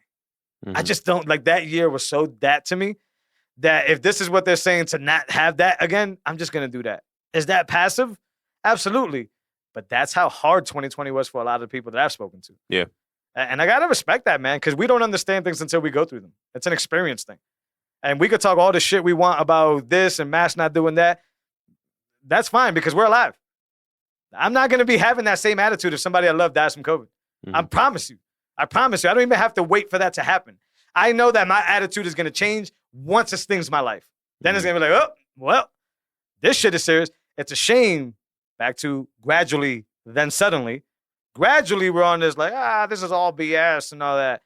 I just don't, like, that year was so that to me that if this is what they're saying to not have that again, I'm just going to do that. Is that passive? Absolutely. But that's how hard 2020 was for a lot of people that I've spoken to. Yeah. And I got to respect that, man, because we don't understand things until we go through them. It's an experience thing. And we could talk all the shit we want about this and masks not doing that. That's fine because we're alive. I'm not going to be having that same attitude if somebody I love dies from COVID. I promise you. I promise you. I don't even have to wait for that to happen. I know that my attitude is going to change once it stings my life. Then it's going to be like, oh, well, this shit is serious. It's a shame. Back to gradually, then suddenly. Gradually, we're on this like, this is all BS and all that.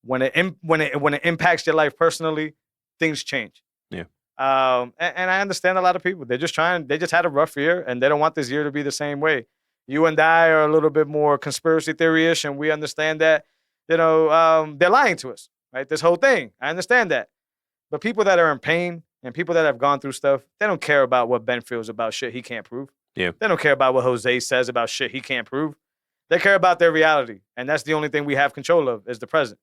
When it impacts your life personally, things change. Yeah. And I understand a lot of people. They just had a rough year, and they don't want this year to be the same way. You and I are a little bit more conspiracy theory-ish, and we understand that, they're lying to us, right? This whole thing. I understand that. But people that are in pain and people that have gone through stuff, they don't care about what Ben feels about shit he can't prove. Yeah. They don't care about what Jose says about shit he can't prove. They care about their reality. And that's the only thing we have control of is the present.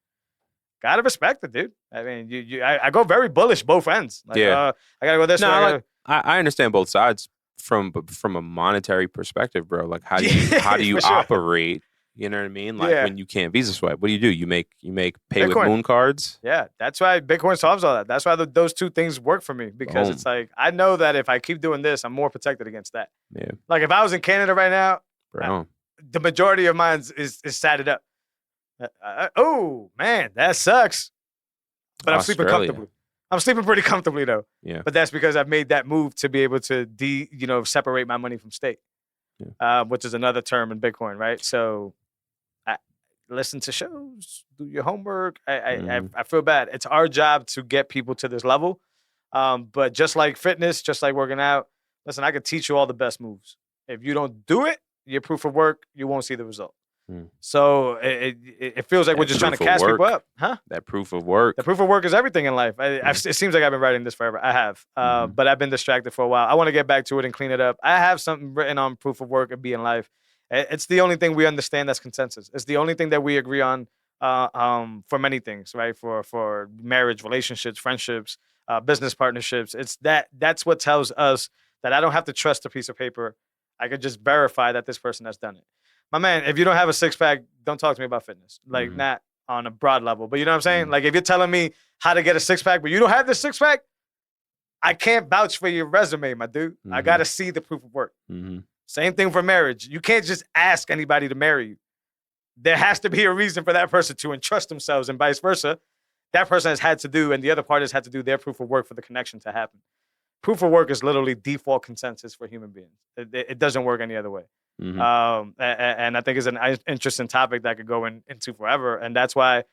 Gotta respect it, dude. I mean, I go very bullish both ends. Like, I gotta go this way. I understand both sides from a monetary perspective, bro. Like, how do you operate? You know what I mean? Like, when you can't Visa swipe, what do? You make pay Bitcoin with Moon cards? Yeah, that's why Bitcoin solves all that. That's why those two things work for me because it's like I know that if I keep doing this, I'm more protected against that. Yeah. Like if I was in Canada right now, bro, the majority of mine is satted up. Oh man, that sucks. But I'm sleeping comfortably. I'm sleeping pretty comfortably though. Yeah. But that's because I've made that move to be able to separate my money from state, which is another term in Bitcoin, right? So. Listen to shows, do your homework. I feel bad. It's our job to get people to this level. But just like fitness, just like working out, listen, I could teach you all the best moves. If you don't do it, your proof of work, you won't see the result. So it feels like we're just trying to cast people up. Huh? That proof of work. The proof of work is everything in life. It seems like I've been writing this forever. I have. But I've been distracted for a while. I want to get back to it and clean it up. I have something written on proof of work and be in life. It's the only thing we understand that's consensus. It's the only thing that we agree on for many things, right? For marriage, relationships, friendships, business partnerships. That's what tells us that I don't have to trust a piece of paper. I could just verify that this person has done it. My man, if you don't have a six-pack, don't talk to me about fitness. Like, not on a broad level. But you know what I'm saying? Like, if you're telling me how to get a six-pack, but you don't have the six-pack, I can't vouch for your resume, my dude. I got to see the proof of work. Same thing for marriage. You can't just ask anybody to marry you. There has to be a reason for that person to entrust themselves, and vice versa. That person has had to do, and the other party has had to do their proof of work for the connection to happen. Proof of work is literally default consensus for human beings. It doesn't work any other way. And I think it's an interesting topic that I could go into forever. And that's why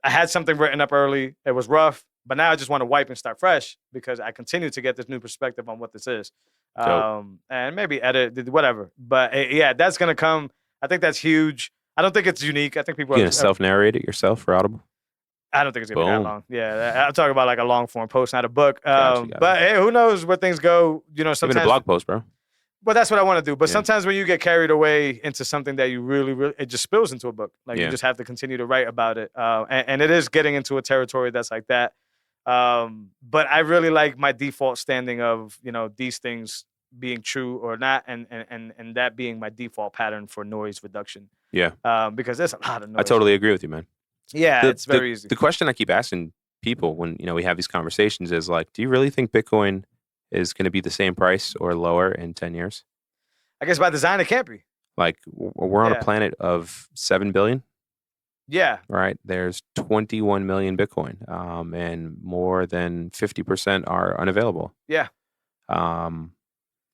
I had something written up early. It was rough, but now I just want to wipe and start fresh because I continue to get this new perspective on what this is. And maybe edit, whatever. But yeah, that's going to come. I think that's huge. I don't think it's unique. I think people are going to self-narrate it yourself for Audible? I don't think it's going to be that long. Yeah, I'm talking about like a long form post, not a book. Gotcha. But hey, who knows where things go? You know, sometimes even a blog post, bro. Well, that's what I want to do. But sometimes when you get carried away into something that you really, it just spills into a book. Like you just have to continue to write about it. And it is getting into a territory that's like that. But I really like my default standing of, you know, these things being true or not, and that being my default pattern for noise reduction. Yeah. Because there's a lot of noise. I totally agree with you, man. Yeah, it's very easy. The question I keep asking people when, you know, we have these conversations is like, do you really think Bitcoin is going to be the same price or lower in 10 years? I guess by design, it can't be. Like, we're on a planet of 7 billion. Yeah. Right. There's 21 million Bitcoin, and more than 50% are unavailable. Yeah.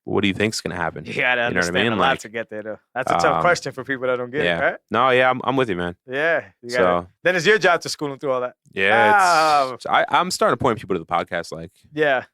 What do you think's going to happen? You got to understand a lot to get there, though. That's a tough question for people that don't get it, right? No, I'm with you, man. Yeah. Then it's your job to school them through all that. Yeah. I'm starting to point people to the podcast, like. Yeah.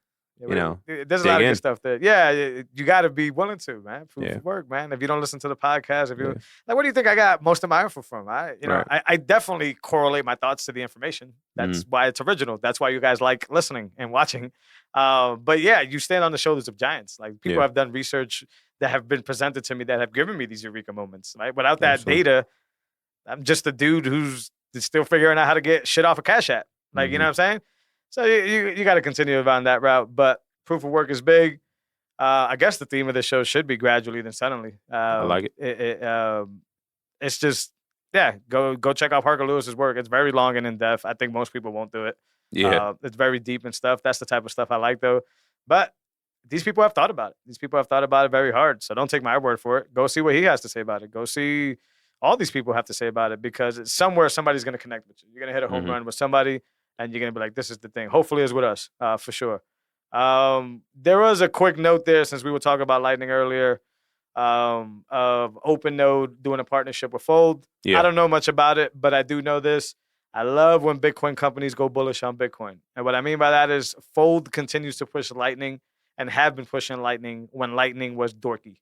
You know, there's a lot of good stuff there. Yeah, you got to be willing to, man. Proof of work, man. If you don't listen to the podcast, like, where do you think I got most of my info from? I definitely correlate my thoughts to the information. That's why it's original. That's why you guys like listening and watching. But yeah, you stand on the shoulders of giants. Like, people have done research that have been presented to me that have given me these eureka moments. Right? Without that data, I'm just a dude who's still figuring out how to get shit off a Cash App. Like, you know what I'm saying? So you got to continue on that route, but proof of work is big. I guess the theme of the show should be gradually then suddenly. I like it. It's just, go check out Parker Lewis's work. It's very long and in depth. I think most people won't do it. Yeah, it's very deep and stuff. That's the type of stuff I like, though. But these people have thought about it. These people have thought about it very hard. So don't take my word for it. Go see what he has to say about it. Go see all these people have to say about it, because it's somewhere somebody's going to connect with you. You're going to hit a home run with somebody, and you're going to be like, this is the thing. Hopefully it's with us, for sure. There was a quick note there, since we were talking about Lightning earlier, of OpenNode doing a partnership with Fold. I don't know much about it, but I do know this. I love when Bitcoin companies go bullish on Bitcoin. And what I mean by that is Fold continues to push Lightning and have been pushing Lightning when Lightning was dorky.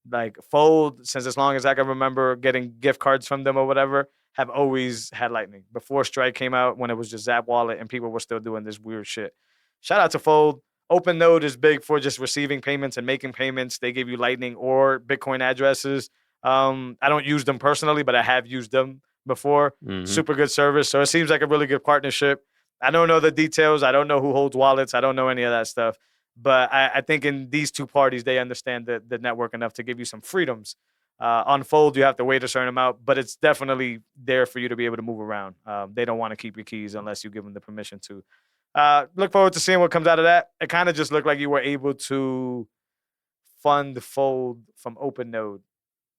Like, Fold, since as long as I can remember getting gift cards from them or whatever, have always had Lightning. Before Strike came out, when it was just Zap Wallet and people were still doing this weird shit. Shout out to Fold. OpenNode is big for just receiving payments and making payments. They give you Lightning or Bitcoin addresses. I don't use them personally, but I have used them before. Super good service. So it seems like a really good partnership. I don't know the details. I don't know who holds wallets. I don't know any of that stuff. But I think in these two parties, they understand the network enough to give you some freedoms. On Fold, you have to wait a certain amount, but it's definitely there for you to be able to move around. They don't want to keep your keys unless you give them the permission to. Look forward to seeing what comes out of that. It kind of just looked like you were able to fund Fold from OpenNode.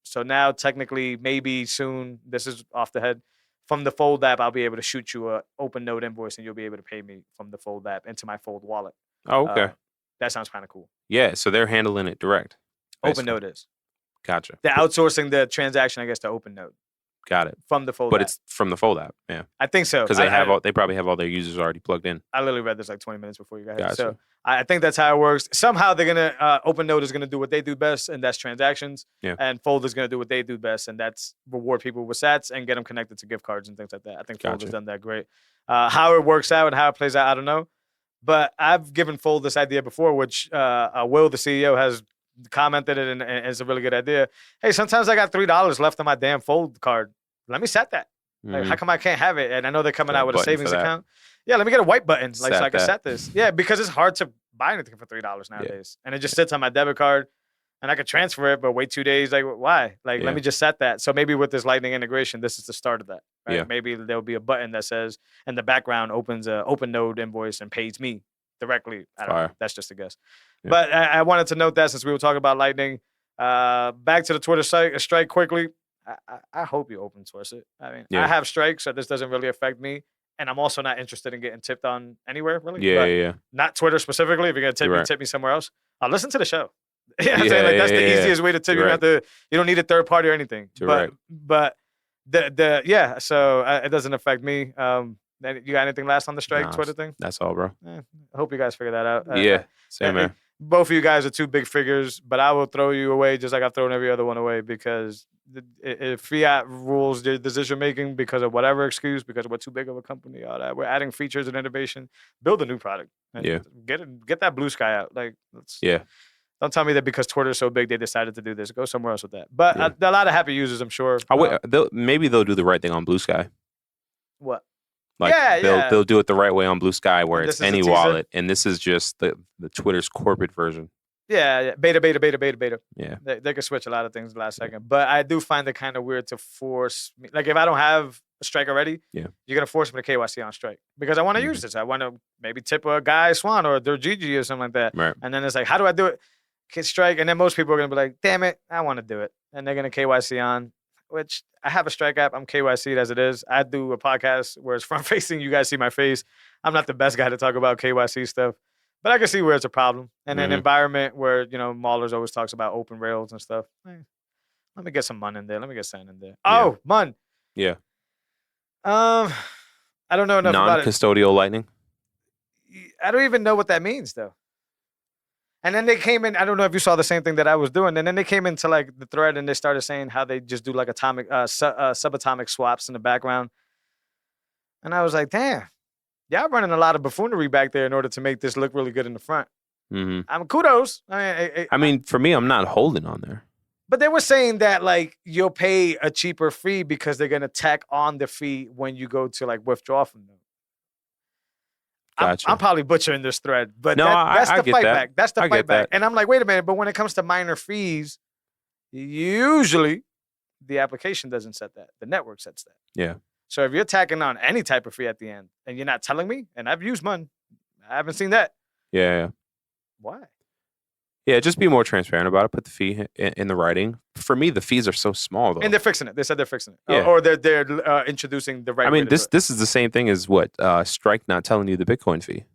So now, technically, maybe soon, this is off the head, from the Fold app, I'll be able to shoot you a OpenNode invoice, and you'll be able to pay me from the Fold app into my Fold wallet. Oh, okay. That sounds kind of cool. Yeah, so they're handling it direct. OpenNode is. Gotcha. They're outsourcing the transaction, I guess, to OpenNode. Got it. From the Fold but app. it's from the Fold app, yeah. I think so. Because they probably have all their users already plugged in. I literally read this like 20 minutes before you got here. Gotcha. So I think that's how it works. Somehow they're going to, OpenNode is going to do what they do best, and that's transactions. Yeah. And Fold is going to do what they do best, and that's reward people with sats and get them connected to gift cards and things like that. I think Fold has done that great. How it works out and how it plays out, I don't know. But I've given Fold this idea before, which Will, the CEO, has commented it, and it's a really good idea. Hey, sometimes I got $3 left on my damn Fold card. Let me set that. Like, how come I can't have it? And I know they're coming out with a savings account. Yeah, let me get a white button, like, so Set I can that. set this. Yeah, because it's hard to buy anything for $3 nowadays, and it just sits on my debit card, and I could transfer it, but wait 2 days. Like, why? Like, Yeah. let me just set that. So maybe with this Lightning integration, this is the start of that. Right? Yeah. Maybe there'll be a button that says, in the background, opens a OpenNode invoice and pays me directly. I don't know. Fire. That's just a guess. Yeah. But I wanted to note that since we were talking about Lightning. Back to the Twitter strike quickly. I hope you open source it. I mean, Yeah. I have strikes, so this doesn't really affect me. And I'm also not interested in getting tipped on anywhere, really. Yeah, But yeah. not Twitter specifically. If you're going to tip You're me, right. tip me somewhere else. I'll listen to the show. You know what I'm Yeah, saying? Like, that's yeah, the yeah. easiest way to tip. You You're don't have to. You don't need a third party or anything. You're but right. but the So it doesn't affect me. You got anything last on the strike Nah, Twitter thing? That's all, bro. I hope you guys figure that out. Yeah, same uh, here. Both of you guys are two big figures, but I will throw you away just like I've thrown every other one away because if fiat rules the decision making because of whatever excuse, because we're too big of a company, all that, we're adding features and innovation. Build a new product. And Yeah. get that blue sky out. Like, Yeah. don't tell me that because Twitter's so big they decided to do this. Go somewhere else with that. But Yeah. a lot of happy users, I'm sure. Maybe they'll do the right thing on Blue Sky. What? Like Yeah, they'll do it the right way on Blue Sky, where And it's this is a any teaser? wallet, and this is just the Twitter's corporate version. Yeah. Beta. Yeah, They could switch a lot of things last second. But I do find it kind of weird to force me. Like, if I don't have a strike already, Yeah. you're going to force me to KYC on strike because I want to use this. I want to maybe tip a guy Swan or their Gigi or something like that. right. And then it's like, how do I do it? Hit strike. And then most people are going to be like, damn it, I want to do it. And they're going to KYC on, which I have a strike app. I'm KYC'd as it is. I do a podcast where it's front facing. You guys see my face. I'm not the best guy to talk about KYC stuff. But I can see where it's a problem. And an Mhm. environment where, Maulers always talks about open rails and stuff. Let me get some Mun in there. Let me get Sen in there. Yeah. Oh, Mun. Yeah. I don't know enough about it. Non-custodial Lightning. I don't even know what that means, though. And then they came in. I don't know if you saw the same thing that I was doing. And then they came into like the thread and they started saying how they just do like atomic, subatomic swaps in the background. And I was like, damn, y'all running a lot of buffoonery back there in order to make this look really good in the front. Hmm. Kudos. I mean, for me, I'm not holding on there. But they were saying that like you'll pay a cheaper fee because they're gonna tack on the fee when you go to like withdraw from them. Gotcha. I'm probably butchering this thread, but No, that's I the get fight that. back. That's the I fight get back. that. And I'm like, wait a minute, but when it comes to minor fees, usually the application doesn't set that. The network sets that. Yeah. So if you're tacking on any type of fee at the end and you're not telling me, and I've used Mun, I haven't seen that. Yeah. Why? Yeah, just be more transparent about it. Put the fee in the writing. For me, the fees are so small, though. And they're fixing it. They said they're fixing it. Yeah. Or they're introducing the right I way mean, to do this it. is the same thing as what Strike not telling you the Bitcoin fee.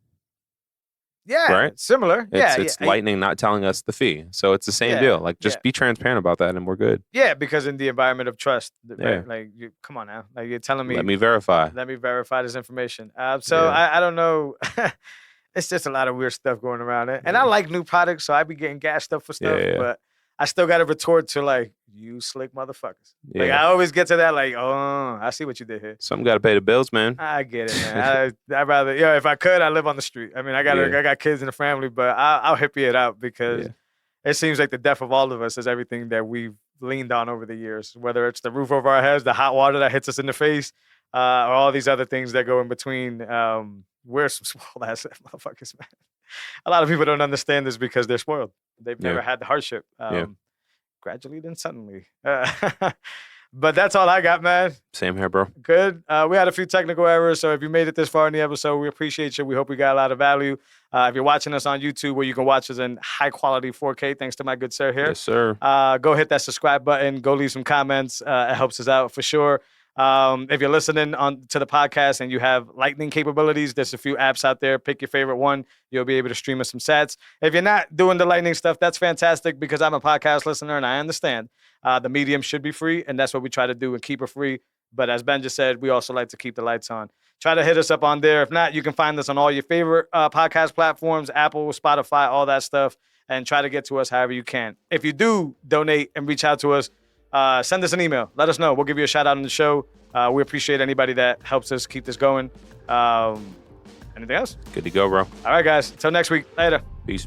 Yeah, right? similar. It's yeah. Lightning not telling us the fee. So it's the same Yeah, deal. Like, just yeah. be transparent about that, and we're good. Yeah, because in the environment of trust, Yeah. right? Like, come on now. Like, you're telling me, Let me verify. let me verify this information. So Yeah. I don't know. It's just a lot of weird stuff going around it. And I like new products, so I be getting gassed up for stuff. Yeah. But I still got to retort to like, you slick motherfuckers. Like, Yeah. I always get to that, like, oh, I see what you did here. Something got to pay the bills, man. I get it, man. I'd rather, if I could, I live on the street. I mean, I got kids in the family, but I'll hippie it out because Yeah. it seems like the death of all of us is everything that we've leaned on over the years, whether it's the roof over our heads, the hot water that hits us in the face, or all these other things that go in between. We're some spoiled ass motherfuckers, man. A lot of people don't understand this because they're spoiled. They've never had the hardship. Gradually, then suddenly. But that's all I got, man. Same here, bro. Good. We had a few technical errors, so if you made it this far in the episode, we appreciate you. We hope we got a lot of value. If you're watching us on YouTube, where you can watch us in high quality 4K, thanks to my good sir here. Yes, sir. Go hit that subscribe button. Go leave some comments. It helps us out for sure. If you're listening to the podcast and you have Lightning capabilities, there's a few apps out there. Pick your favorite one. You'll be able to stream us some sats. If you're not doing the Lightning stuff, that's fantastic because I'm a podcast listener and I understand the medium should be free, and that's what we try to do and keep it free. But as Ben just said, we also like to keep the lights on. Try to hit us up on there. If not, you can find us on all your favorite podcast platforms, Apple, Spotify, all that stuff, and try to get to us however you can. If you do donate and reach out to us, send us an email. Let us know. We'll give you a shout out on the show. We appreciate anybody that helps us keep this going. Anything else? Good to go, bro. All right, guys. Until next week. Later. Peace.